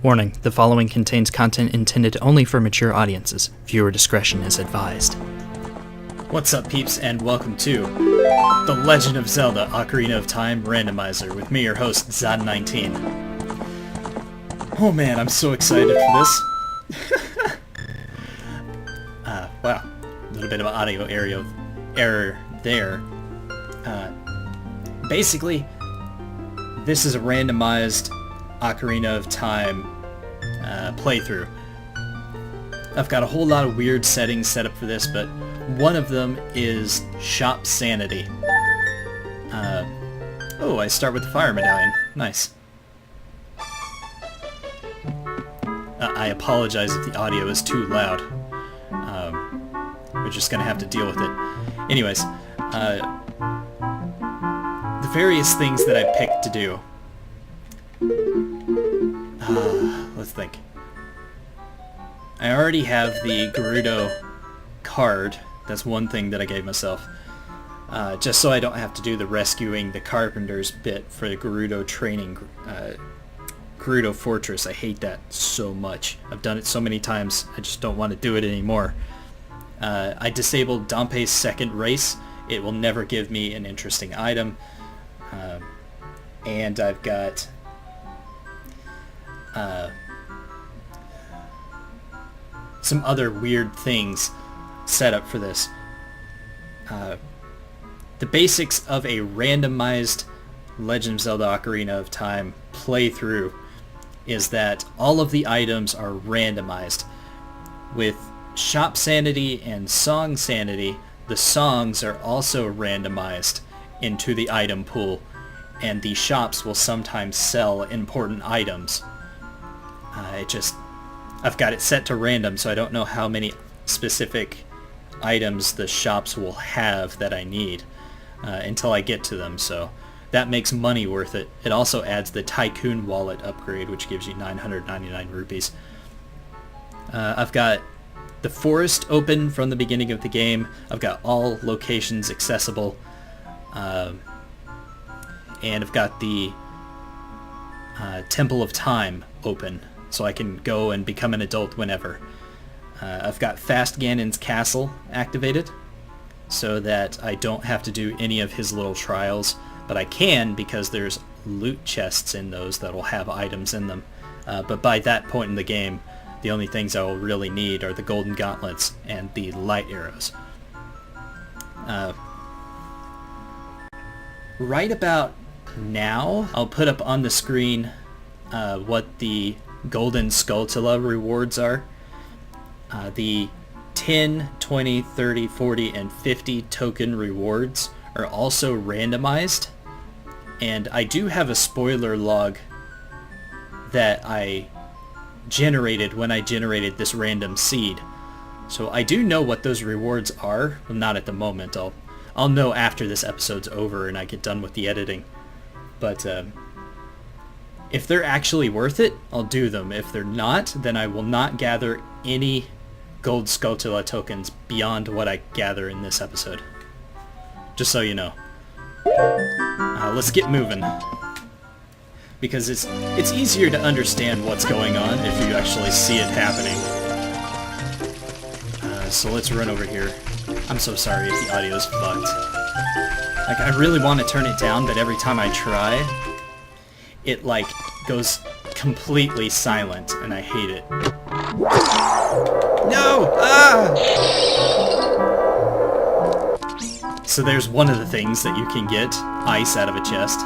Warning, the following contains content intended only for mature audiences. Viewer discretion is advised. What's up, peeps, and welcome to The Legend of Zelda Ocarina of Time Randomizer with me, your host, ZOOTR. Oh man, I'm so excited for this. Wow, a little bit of an audio error there. Basically, this is a randomized Ocarina of Time playthrough. I've got a whole lot of weird settings set up for this, but one of them is Shop Sanity. Oh, I start with the Fire Medallion. Nice. I apologize if the audio is too loud. We're just gonna have to deal with it. Anyways, the various things that I picked to do. Let's think. I already have the Gerudo card. That's one thing that I gave myself. Just so I don't have to do the rescuing the carpenters bit for the Gerudo training, Gerudo Fortress. I hate that so much. I've done it so many times, I just don't want to do it anymore. I disabled Dampe's second race. It will never give me an interesting item. And I've got some other weird things set up for this. The basics of a randomized Legend of Zelda Ocarina of Time playthrough is that all of the items are randomized. With Shop Sanity and Song Sanity, the songs are also randomized into the item pool, and the shops will sometimes sell important items. I've got it set to random, so I don't know how many specific items the shops will have that I need until I get to them, so that makes money worth it. It also adds the Tycoon Wallet upgrade, which gives you 999 rupees. I've got the forest open from the beginning of the game. I've got all locations accessible. And I've got the Temple of Time open, so I can go and become an adult whenever. I've got Fast Ganon's castle activated, so that I don't have to do any of his little trials, but I can because there's loot chests in those that will have items in them. But by that point in the game, the only things I will really need are the golden gauntlets and the light arrows. Right about now, I'll put up on the screen what the golden Skulltula rewards are. The 10, 20, 30, 40, and 50 token rewards are also randomized, and I do have a spoiler log that I generated when I generated this random seed. So I do know what those rewards are. Well, not at the moment. I'll know after this episode's over and I get done with the editing. But if they're actually worth it, I'll do them. If they're not, then I will not gather any gold Skulltula tokens beyond what I gather in this episode. Just so you know. Let's get moving. Because it's easier to understand what's going on if you actually see it happening. So let's run over here. I'm so sorry if the audio's fucked. Like, I really want to turn it down, but every time I try, it, like, goes completely silent, and I hate it. No! Ah! So there's one of the things that you can get, ice out of a chest.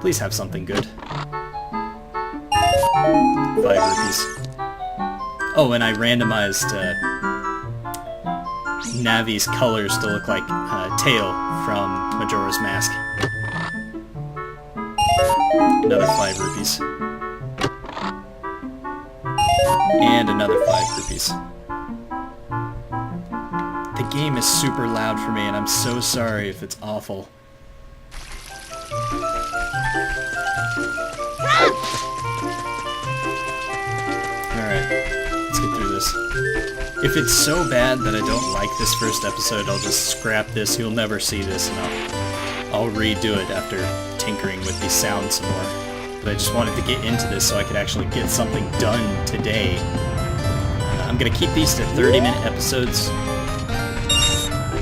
Please have something good. 5 rupees. Oh, and I randomized Navi's colors to look like Tail from Majora's Mask. Another 5 rupees. And another 5 rupees. The game is super loud for me, and I'm so sorry if it's awful. Alright, let's get through this. If it's so bad that I don't like this first episode, I'll just scrap this. You'll never see this, and I'll redo it after tinkering with the sound some more. But but I just wanted to get into this so I could actually get something done today. I'm going to keep these to 30-minute episodes,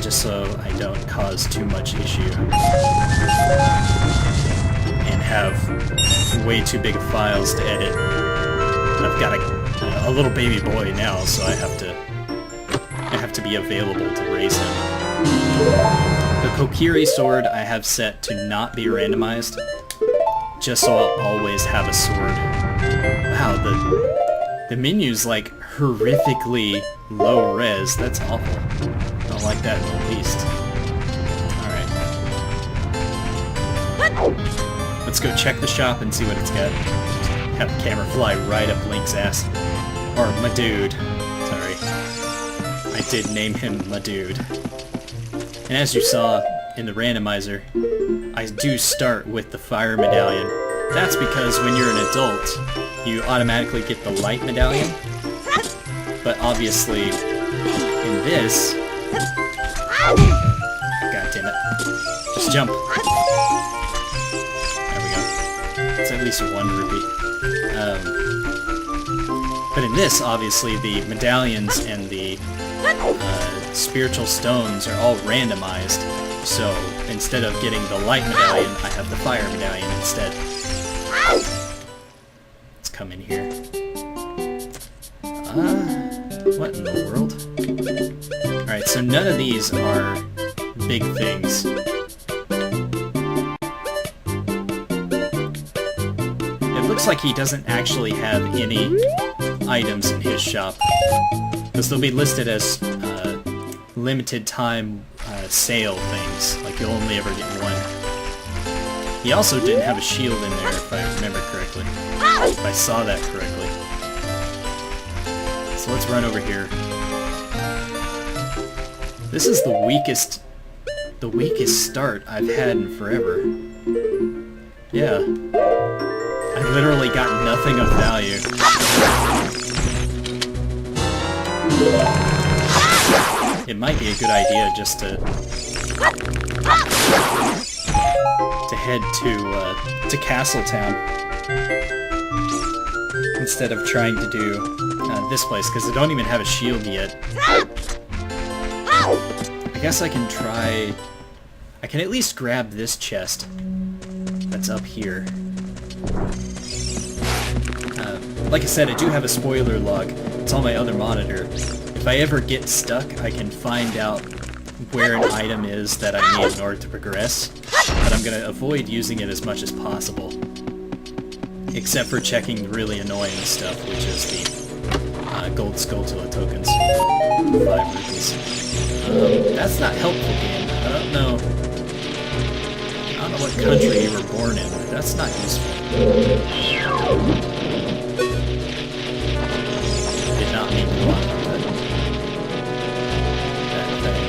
just so I don't cause too much issue and have way too big of files to edit. I've got a little baby boy now, so I have to be available to raise him. The Kokiri sword I have set to not be randomized, just so I'll always have a sword. Wow, the menu's like horrifically low res. That's awful. I don't like that in the least. Alright. Let's go check the shop and see what it's got. Have the camera fly right up Link's ass. Or my dude. Sorry. I did name him my dude. And as you saw in the randomizer, I do start with the fire medallion. That's because when you're an adult, you automatically get the light medallion. But obviously, in this... God damn it. Just jump. There we go. It's at least 1 rupee. But in this, obviously, the medallions and the spiritual stones are all randomized. So, instead of getting the light medallion, I have the fire medallion instead. Let's come in here. What in the world? Alright, so none of these are big things. It looks like he doesn't actually have any items in his shop, because they'll be listed as limited time sale things, like you'll only ever get one. He also didn't have a shield in there, if I remember correctly. If I saw that correctly. So let's run over here. This is the weakest start I've had in forever. Yeah. I literally got nothing of value. It might be a good idea just to head to Castletown instead of trying to do this place, because I don't even have a shield yet. I guess I can try... I can at least grab this chest that's up here. Like I said, I do have a spoiler log. It's on my other monitor. If I ever get stuck, I can find out where an item is that I need in order to progress, but I'm going to avoid using it as much as possible. Except for checking the really annoying stuff, which is the gold Skulltula tokens. 5 rupees. That's not helpful, game. I don't know what country you were born in, but that's not useful. Did not mean to block that thing.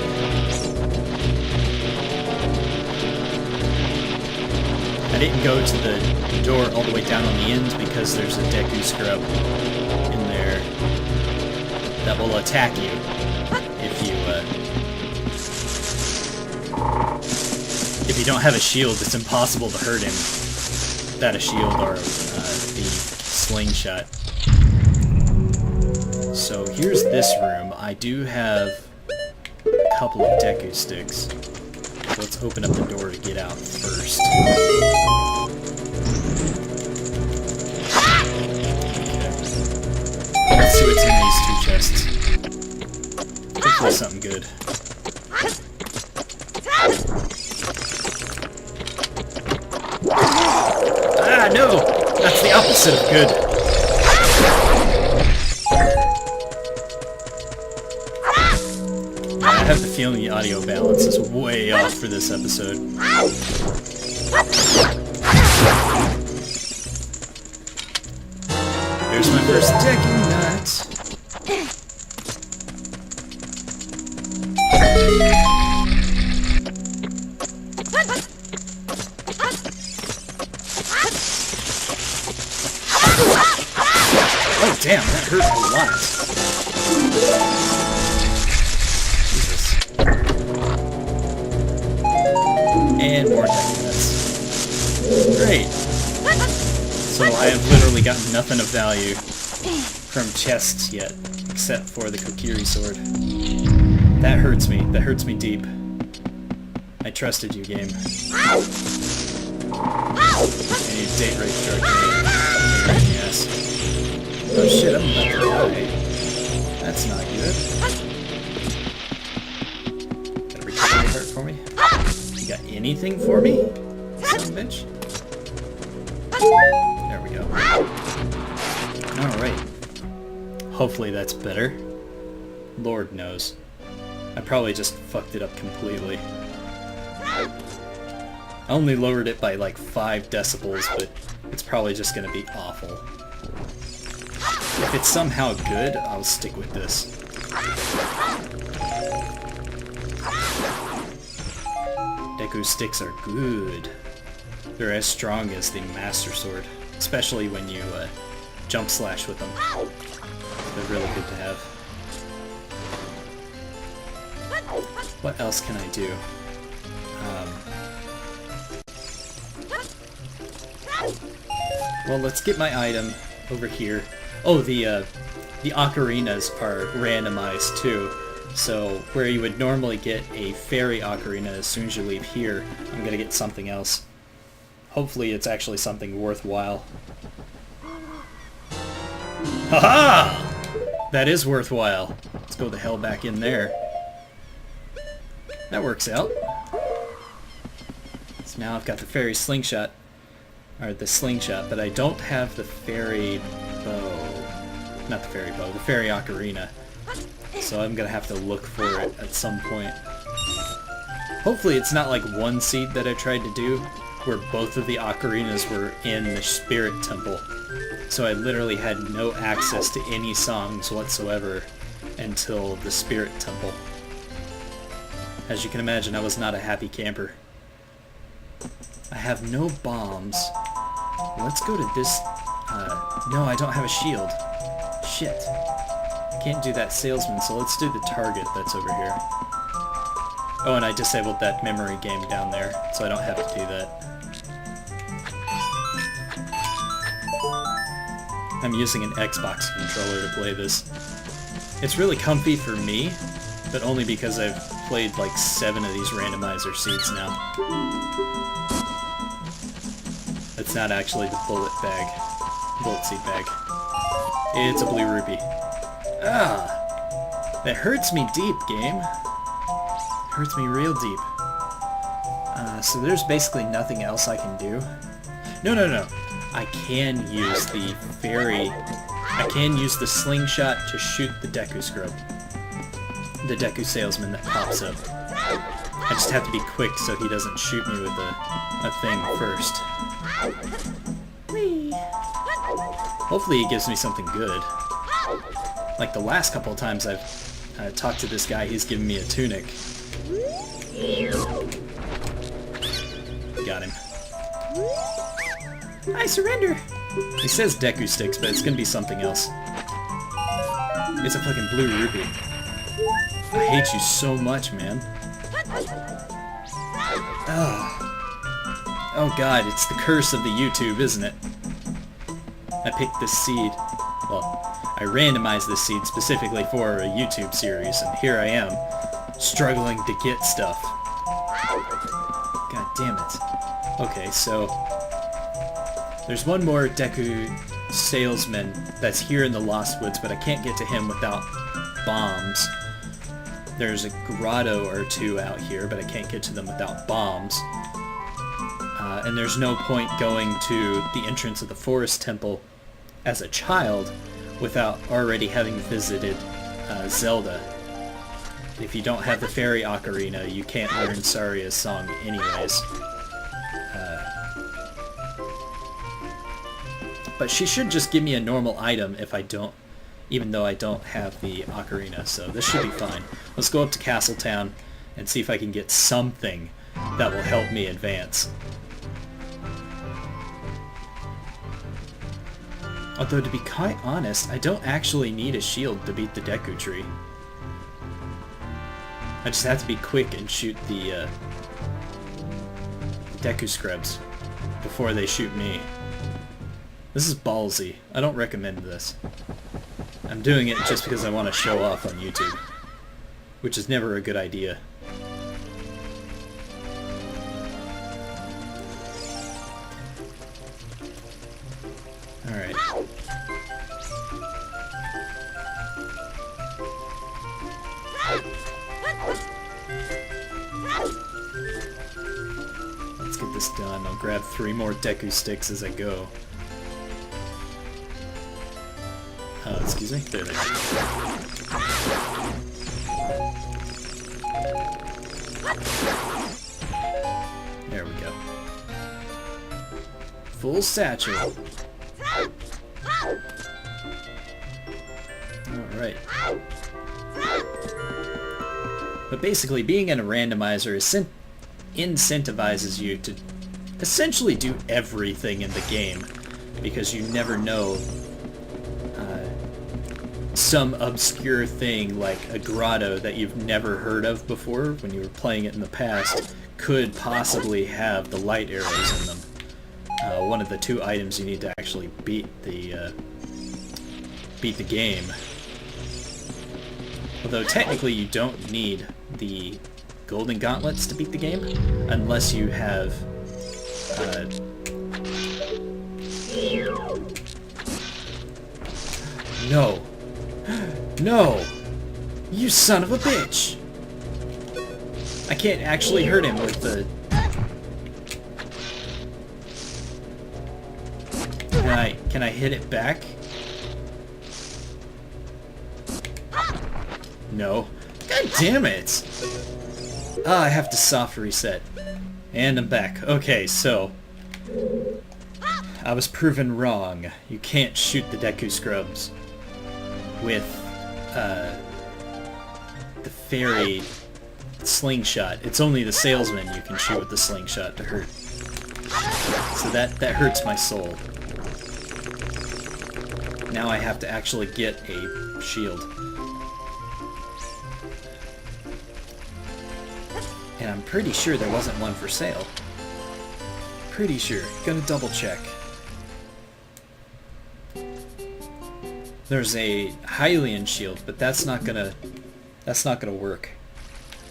I didn't go to the door all the way down on the end because there's a Deku Scrub in there that will attack you if you don't have a shield. It's impossible to hurt him without a shield or the slingshot. So here's this room. I do have a couple of Deku sticks. So let's open up the door to get out first. Okay. Let's see what's in these 2 chests. Hopefully something good. Ah, no! That's the opposite of good. I have the feeling the audio balance is way off for this episode. There's my first Deku Nut. Oh damn, that hurt a lot. Jesus. And more Deku Nuts. Great. So I have literally gotten nothing of value from chests yet, except for the Kokiri sword. That hurts me. That hurts me deep. I trusted you, game. And you date rape drug me. Yes. Oh shit, I'm about to die. That's not good. Got a recovery heart for me? You got anything for me? Son of a bitch. There we go. Alright. Hopefully that's better. Lord knows. I probably just fucked it up completely. I only lowered it by like 5 decibels, but it's probably just gonna be awful. If it's somehow good, I'll stick with this. Deku sticks are good. They're as strong as the Master Sword, especially when you jump slash with them. They're really good to have. What else can I do? Well, let's get my item over here. Oh, the ocarinas are randomized too. So where you would normally get a fairy ocarina as soon as you leave here, I'm gonna get something else. Hopefully it's actually something worthwhile. Haha! That is worthwhile. Let's go the hell back in there. That works out. So now I've got the fairy slingshot. Or the slingshot, but I don't have the fairy bow. Not the fairy bow, the fairy ocarina. So I'm gonna have to look for it at some point. Hopefully it's not like one seed that I tried to do, where both of the ocarinas were in the spirit temple. So I literally had no access to any songs whatsoever until the spirit temple. As you can imagine, I was not a happy camper. I have no bombs. Let's go to this... no, I don't have a shield. Shit. Can't do that salesman, so let's do the target that's over here. Oh, and I disabled that memory game down there, so I don't have to do that. I'm using an Xbox controller to play this. It's really comfy for me, but only because I've played like 7 of these randomizer seeds now. It's not actually the bullet seed bag. It's a blue rupee. Ah! That hurts me deep, game. Hurts me real deep. So there's basically nothing else I can do. No. I can use the fairy... I can use the slingshot to shoot the Deku scrub. The Deku salesman that pops up. I just have to be quick so he doesn't shoot me with a thing first. Whee! Hopefully he gives me something good. Like the last couple of times I've talked to this guy, he's given me a tunic. Got him. I surrender! He says Deku sticks, but it's gonna be something else. It's a fucking blue rupee. I hate you so much, man. Oh god, it's the curse of the YouTube, isn't it? I picked this seed. Well, I randomized this seed specifically for a YouTube series, and here I am, struggling to get stuff. God damn it. Okay, so... there's one more Deku salesman that's here in the Lost Woods, but I can't get to him without bombs. There's a grotto or 2 out here, but I can't get to them without bombs. And there's no point going to the entrance of the Forest Temple as a child without already having visited Zelda. If you don't have the fairy ocarina, you can't learn Saria's song anyways. But she should just give me a normal item if I don't, even though I don't have the ocarina, so this should be fine. Let's go up to Castletown and see if I can get something that will help me advance. Although, to be quite honest, I don't actually need a shield to beat the Deku Tree. I just have to be quick and shoot the Deku Scrubs before they shoot me. This is ballsy. I don't recommend this. I'm doing it just because I want to show off on YouTube, which is never a good idea. Alright. Let's get this done. I'll grab 3 more Deku sticks as I go. Excuse me? There they are. There we go. Full satchel. Alright. But basically, being in a randomizer incentivizes you to essentially do everything in the game, because you never know some obscure thing like a grotto that you've never heard of before when you were playing it in the past could possibly have the light arrows in them. One of the 2 items you need to actually beat the game. Although technically you don't need the golden gauntlets to beat the game unless you have No! No! You son of a bitch! I can't actually hurt him with the... Can I hit it back? No. God damn it! Ah, I have to soft reset. And I'm back. Okay, so... I was proven wrong. You can't shoot the Deku Scrubs with the fairy slingshot. It's only the salesman you can shoot with the slingshot to hurt. So that hurts my soul. Now I have to actually get a shield. And I'm pretty sure there wasn't one for sale. Pretty sure. Gonna double check. There's a Hylian shield, but that's not gonna work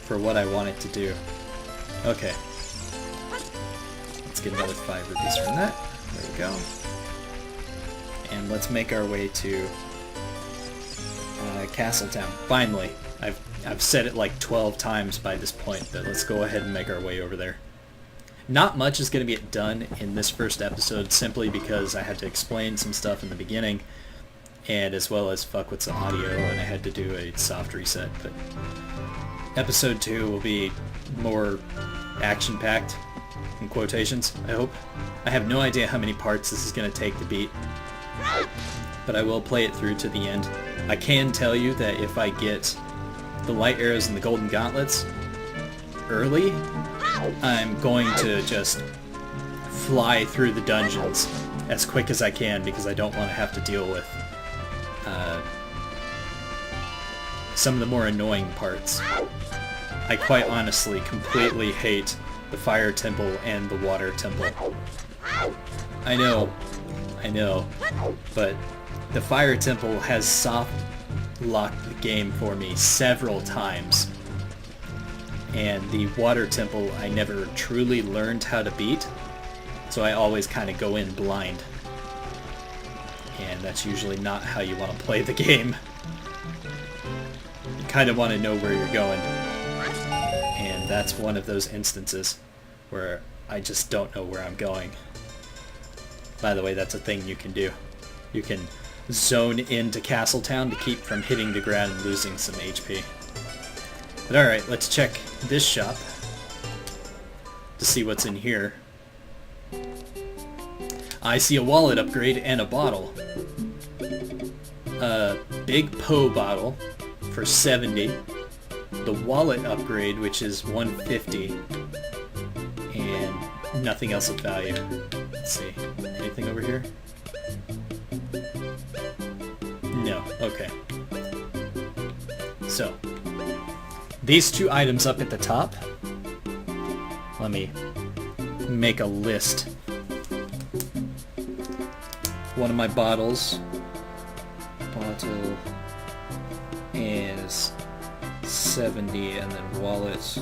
for what I want it to do. Okay. Let's get another 5 rupees from that. There we go. And let's make our way to Castletown. Finally. I've said it like 12 times by this point, but let's go ahead and make our way over there. Not much is going to get done in this first episode, simply because I had to explain some stuff in the beginning, and as well as fuck with some audio, and I had to do a soft reset. But episode 2 will be more action-packed, in quotations, I hope. I have no idea how many parts this is going to take to beat, but I will play it through to the end. I can tell you that if I get the light arrows and the golden gauntlets early, I'm going to just fly through the dungeons as quick as I can, because I don't want to have to deal with some of the more annoying parts. I quite honestly completely hate the fire temple and the water temple. I know, but the fire temple has soft locked the game for me several times, and the water temple I never truly learned how to beat, so I always kind of go in blind, and that's usually not how you want to play the game. You kind of want to know where you're going, and that's one of those instances where I just don't know where I'm going. By the way, that's a thing you can do. You can zone into Castletown to keep from hitting the ground and losing some HP. But alright, let's check this shop to see what's in here. I see a wallet upgrade and a bottle. A big Poe bottle for 70. The wallet upgrade, which is 150. And nothing else of value. Let's see. Anything over here? No. Okay. So, these 2 items up at the top, let me make a list. one of my bottles. Bottle is 70, and then wallet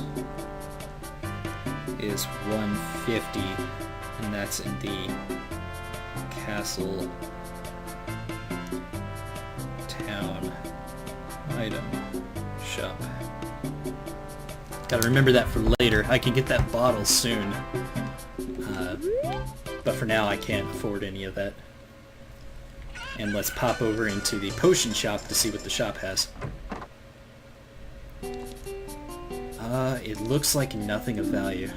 is 150, and that's in the castle town item shop. Gotta remember that for later. I can get that bottle soon, but for now I can't afford any of that. And let's pop over into the potion shop to see what the shop has. It looks like nothing of value.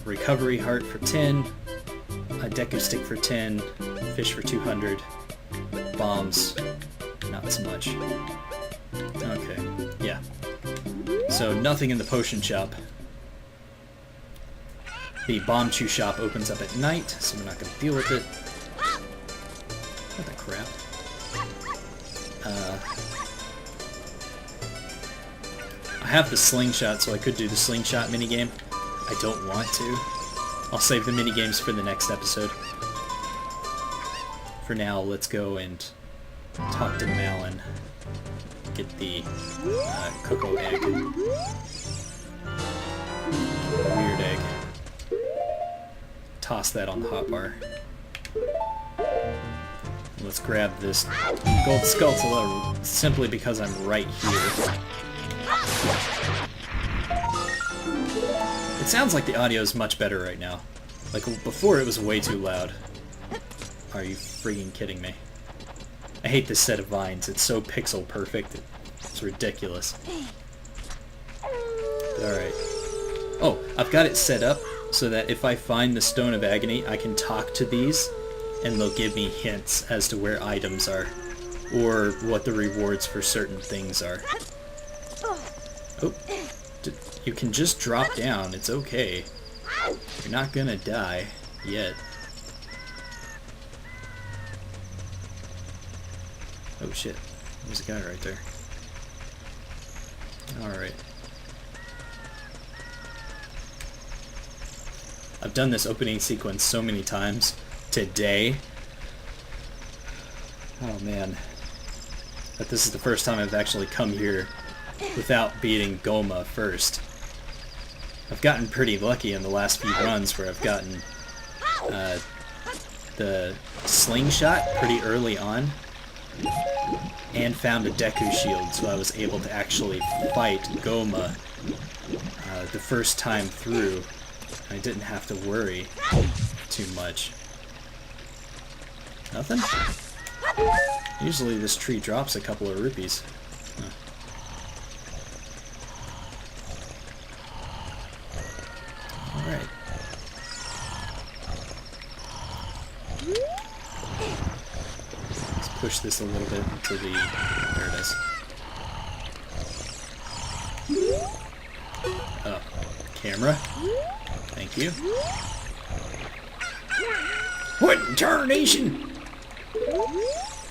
Recovery heart for 10, a deku stick for 10, fish for 200, bombs, not so much. Okay, yeah. So nothing in the potion shop. The bomb chew shop opens up at night, so we're not going to deal with it. What the crap? I have the slingshot, so I could do the slingshot minigame. I don't want to. I'll save the minigames for the next episode. For now, let's go and talk to Malin. Get the cocoa egg. Weird egg. Toss that on the hotbar. Let's grab this gold skull simply because I'm right here. It sounds like the audio is much better right now. Like before it was way too loud. Are you freaking kidding me? I hate this set of vines. It's so pixel perfect. It's ridiculous. Alright. Oh, I've got it set up so that if I find the Stone of Agony, I can talk to these and they'll give me hints as to where items are or what the rewards for certain things are. Oh, you can just drop down. It's okay. You're not gonna die yet. Oh shit, there's a guy right there. Alright. I've done this opening sequence so many times today. Oh man. But this is the first time I've actually come here without beating Goma first. I've gotten pretty lucky in the last few runs where I've gotten the slingshot pretty early on and found a Deku shield, so I was able to actually fight Goma the first time through. I didn't have to worry too much. Nothing? Usually this tree drops a couple of rupees. Huh. Alright. Let's push this a little bit into the... There it is. Oh. Camera. Thank you. What in tarnation?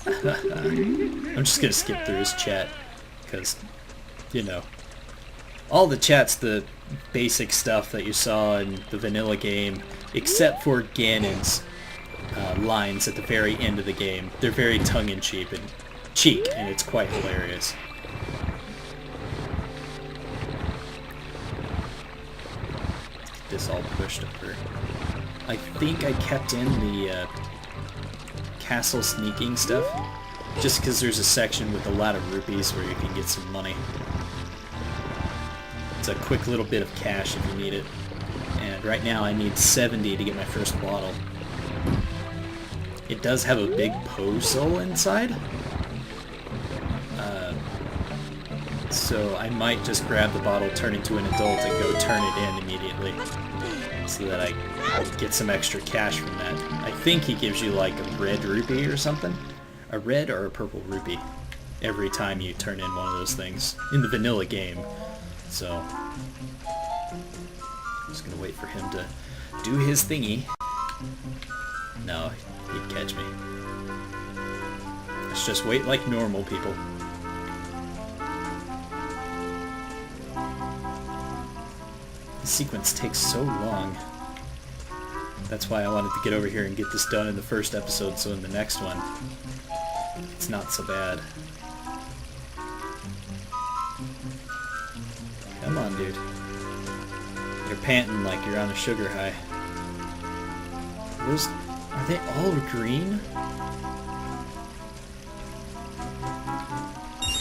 I'm just gonna skip through his chat, because, you know, all the chat's the basic stuff that you saw in the vanilla game, except for Ganon's lines at the very end of the game. They're very tongue-in-cheek, and it's quite hilarious. Get this all pushed over. I think I kept in the castle sneaking stuff, just because there's a section with a lot of rupees where you can get some money. It's a quick little bit of cash if you need it. And right now I need 70 to get my first bottle. It does have a big Poe soul inside. So I might just grab the bottle, turn into an adult, and go turn it in immediately, so that I get some extra cash from that. I think he gives you like a red rupee or something. A red or a purple rupee every time you turn in one of those things in the vanilla game. So I'm just gonna wait for him to do his thingy. No, he'd catch me. Let's just wait like normal people. The sequence takes so long. That's why I wanted to get over here and get this done in the first episode, so in the next one, it's not so bad. Come on, dude. You're panting like you're on a sugar high. Those, are they all green?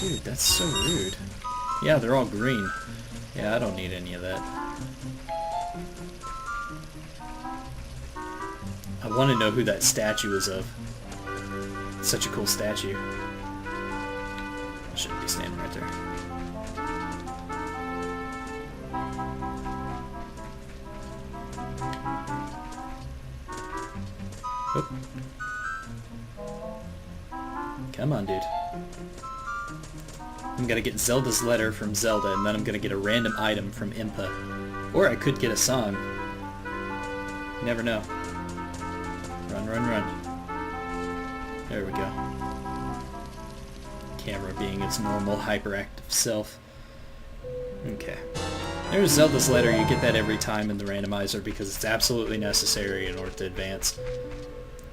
Dude, that's so rude. Yeah, they're all green. Yeah, I don't need any of that. I want to know who that statue is of. It's such a cool statue. I shouldn't be standing right there. Oop. Come on, dude. I'm gonna get Zelda's letter from Zelda, and then I'm gonna get a random item from Impa. Or I could get a song. You never know. Run, run, run. There we go. Camera being its normal hyperactive self. Okay. There's Zelda's letter. You get that every time in the randomizer because it's absolutely necessary in order to advance.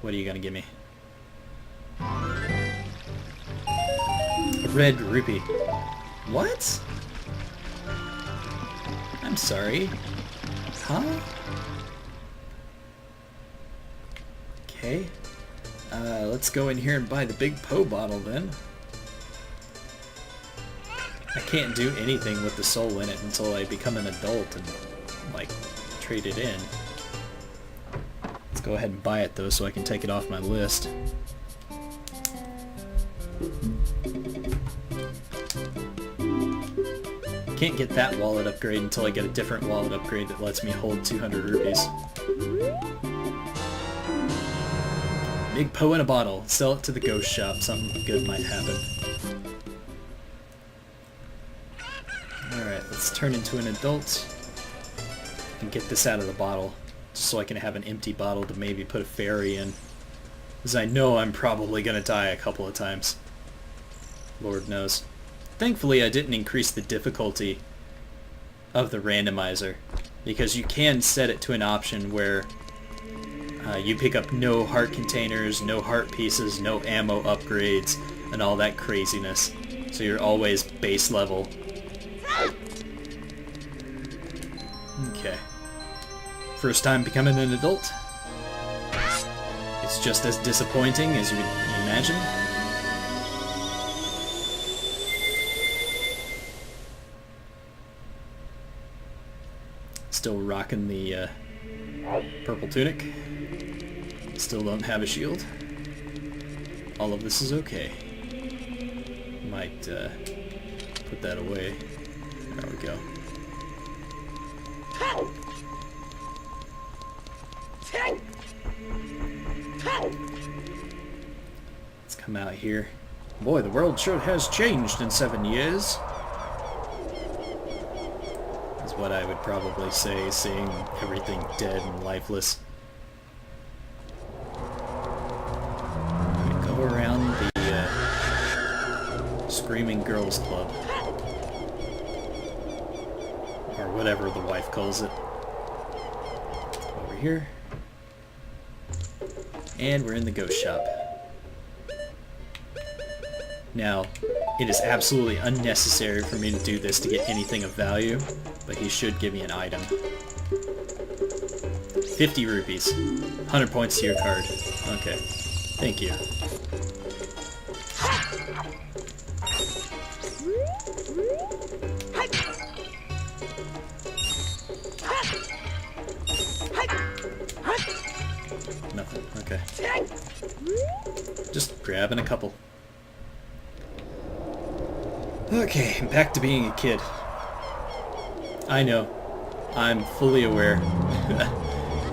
What are you gonna give me? A red rupee. What? I'm sorry. Huh? Okay. Let's go in here and buy the big Poe bottle then. I can't do anything with the soul in it until I become an adult and, like, trade it in. Let's go ahead and buy it though so I can take it off my list. Can't get that wallet upgrade until I get a different wallet upgrade that lets me hold 200 rupees. Big Poe in a bottle. Sell it to the ghost shop. Something good might happen. Alright, let's turn into an adult and get this out of the bottle just so I can have an empty bottle to maybe put a fairy in. Because I know I'm probably going to die a couple of times. Lord knows. Thankfully, I didn't increase the difficulty of the randomizer, because you can set it to an option where you pick up no heart containers, no heart pieces, no ammo upgrades, and all that craziness. So you're always base level. Okay. First time becoming an adult. It's just as disappointing as you would imagine. Still rocking the purple tunic. Still don't have a shield. All of this is okay. Might put that away. There we go. Let's come out here. Boy, the world sure has changed in 7 years. Is what I would probably say, seeing everything dead and lifeless. I'm gonna go around the Screaming Girls Club. Or whatever the wife calls it. Over here. And we're in the ghost shop. Now, it is absolutely unnecessary for me to do this to get anything of value, but he should give me an item. 50 rupees. 100 points to your card. Okay. Thank you. Nothing. Okay. Just grabbing a couple. Okay, back to being a kid. I know. I'm fully aware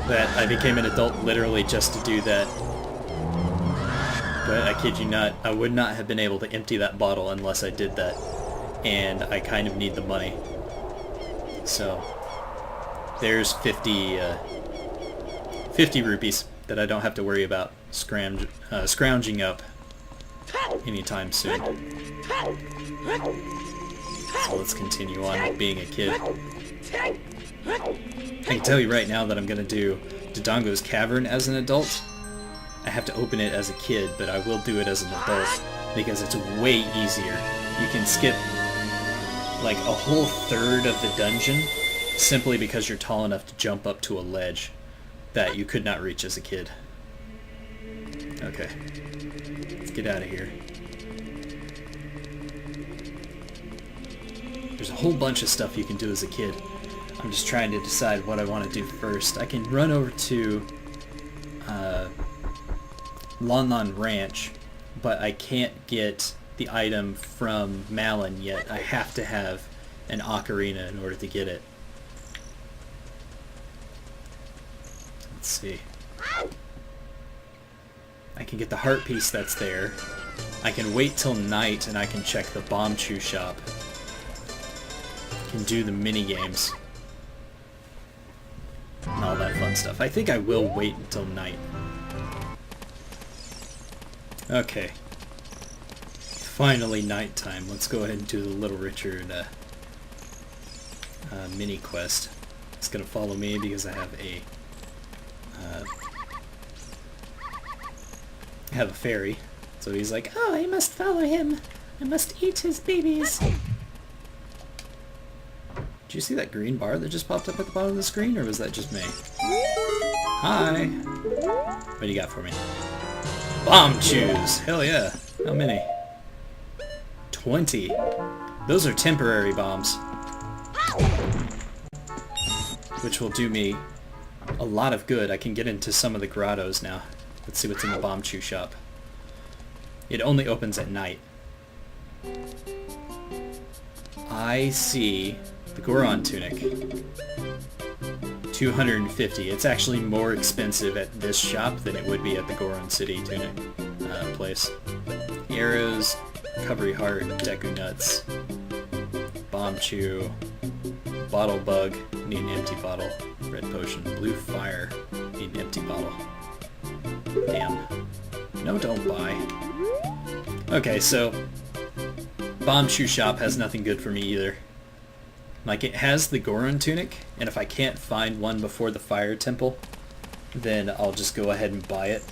that I became an adult literally just to do that. But I kid you not, I would not have been able to empty that bottle unless I did that. And I kind of need the money. So, there's 50 rupees that I don't have to worry about scrounging up anytime soon. So let's continue on with being a kid. I can tell you right now that I'm going to do Dodongo's Cavern as an adult. I have to open it as a kid, but I will do it as an adult because it's way easier. You can skip like a whole third of the dungeon simply because you're tall enough to jump up to a ledge that you could not reach as a kid. Okay, let's get out of here. There's a whole bunch of stuff you can do as a kid. I'm just trying to decide what I want to do first. I can run over to Lon Lon Ranch, but I can't get the item from Malin yet. I have to have an ocarina in order to get it. Let's see. I can get the heart piece that's there. I can wait till night and I can check the bomb chew shop. I can do the mini games and all that fun stuff. I think I will wait until night. Okay. Finally nighttime. Let's go ahead and do the Little Richard mini quest. It's gonna follow me because I have a fairy. So he's like, oh, I must follow him. I must eat his babies. Did you see that green bar that just popped up at the bottom of the screen, or was that just me? Hi! What do you got for me? Bomb chews! Hell yeah! How many? 20. Those are temporary bombs. Which will do me a lot of good. I can get into some of the grottos now. Let's see what's in the bomb chew shop. It only opens at night. I see the Goron tunic. 250. It's actually more expensive at this shop than it would be at the Goron City tunic place. Arrows, recovery heart, Deku nuts, bomb chew, bottle bug, need an empty bottle, red potion, blue fire, need an empty bottle. Damn. No, don't buy. Okay, so bomb chew shop has nothing good for me either. Like, it has the Goron tunic, and if I can't find one before the fire temple, then I'll just go ahead and buy it.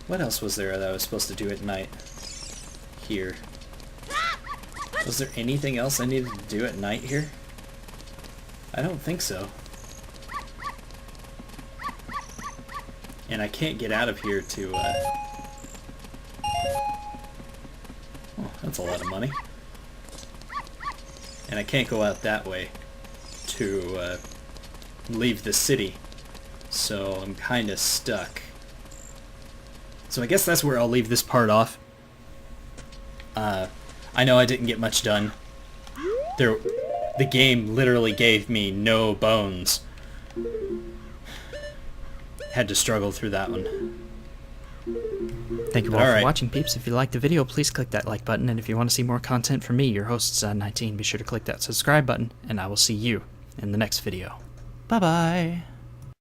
What else was there that I was supposed to do at night? Here. Was there anything else I needed to do at night here? I don't think so. And I can't get out of here to, oh, that's a lot of money. And I can't go out that way to leave the city, so I'm kind of stuck. So I guess that's where I'll leave this part off. I know I didn't get much done. The game literally gave me no bones. Had to struggle through that one. Thank you all for watching, peeps. If you liked the video, please click that like button, and if you want to see more content from me, your host, ZOOTR19, be sure to click that subscribe button, and I will see you in the next video. Bye-bye!